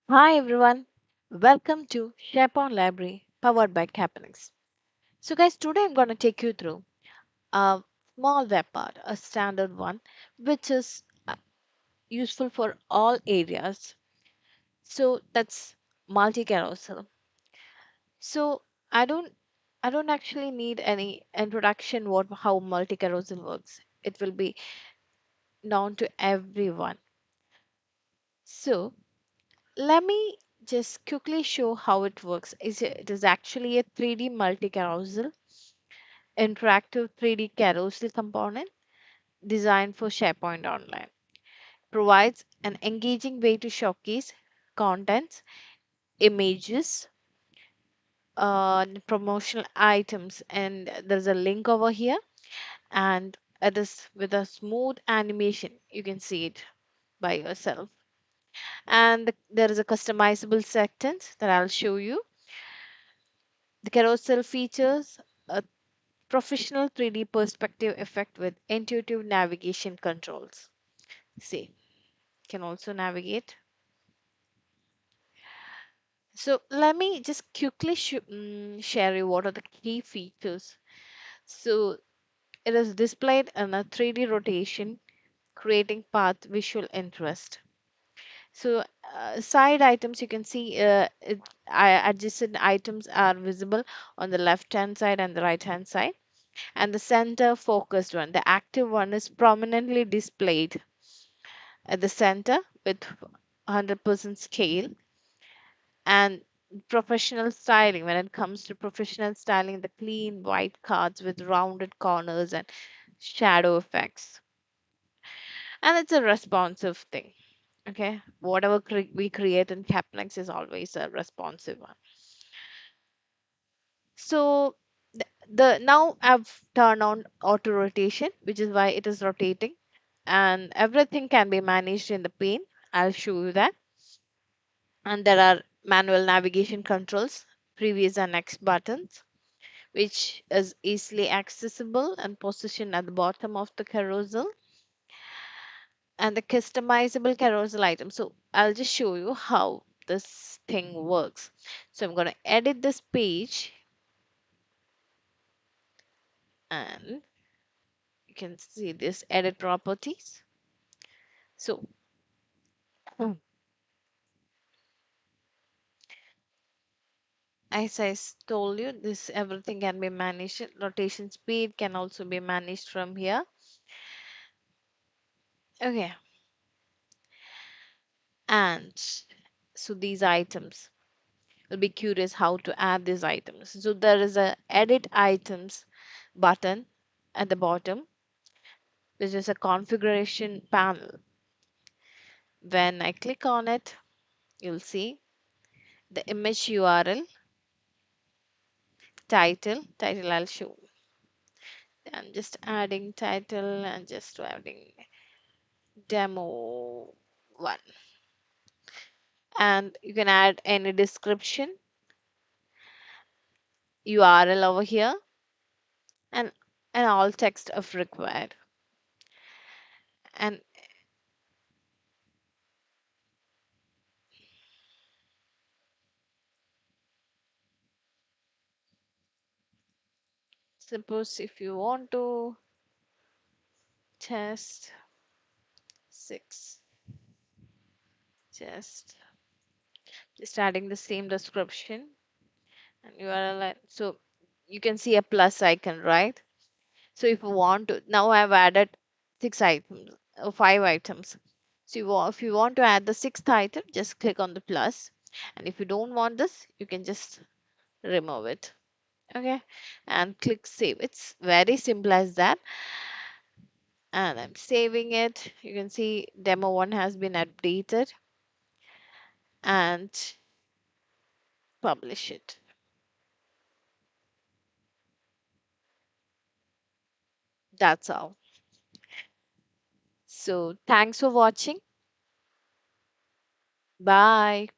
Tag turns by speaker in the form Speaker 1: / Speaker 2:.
Speaker 1: Hi everyone, welcome to SharePoint Library powered by Capanix. So guys, today I'm going to take you through a small web part, a standard one, which is useful for all areas. So that's multi-carousel. So I don't I don't actually need any introduction what how multi-carousel works. It will be known to everyone. So let me just quickly show how it works. It is actually a 3D multi-carousel interactive 3D carousel component designed for SharePoint Online. Provides an engaging way to showcase contents, images, promotional items, and there's a link over here, and it is with a smooth animation. You can see it by yourself. And there is a customizable sections that I'll show you. The carousel features a professional 3D perspective effect with intuitive navigation controls. See, can also navigate. So let me just quickly share you what are the key features. So it is displayed in a 3D rotation, creating path visual interest. So side items you can see adjacent items are visible on the left hand side and the right hand side, and the center focused one, the active one, is prominently displayed at the center with 100% scale. And professional styling, when it comes to professional styling, the clean white cards with rounded corners and shadow effects, and it's a responsive thing. Okay, whatever we create in Caplex is always a responsive one. So the now I've turned on auto rotation, which is why it is rotating, and everything can be managed in the pane. I'll show you that. And there are manual navigation controls, previous and next buttons, which is easily accessible and positioned at the bottom of the carousel, and the customizable carousel item. So I'll just show you how this thing works. So I'm going to edit this page, and you can see this edit properties. So as told you, this everything can be managed. Rotation speed can also be managed from here. Okay, and so these items, will be curious how to add these items. So there is a edit items button at the bottom, which is a configuration panel. When I click on it, you'll see the image URL, title I'll show. I'm just adding title and just adding demo one. And you can add any description, URL over here, and all text if required. And suppose if you want to test 6, just adding the same description and URL. So you can see a plus icon, right? So if you want to, now I've added 6 items or 5 items. So if you want to add the sixth item, just click on the plus. And if you don't want this, you can just remove it. Okay, and click save. It's very simple as that. And I'm saving it. You can see demo one has been updated, and publish it. That's all. So thanks for watching. Bye.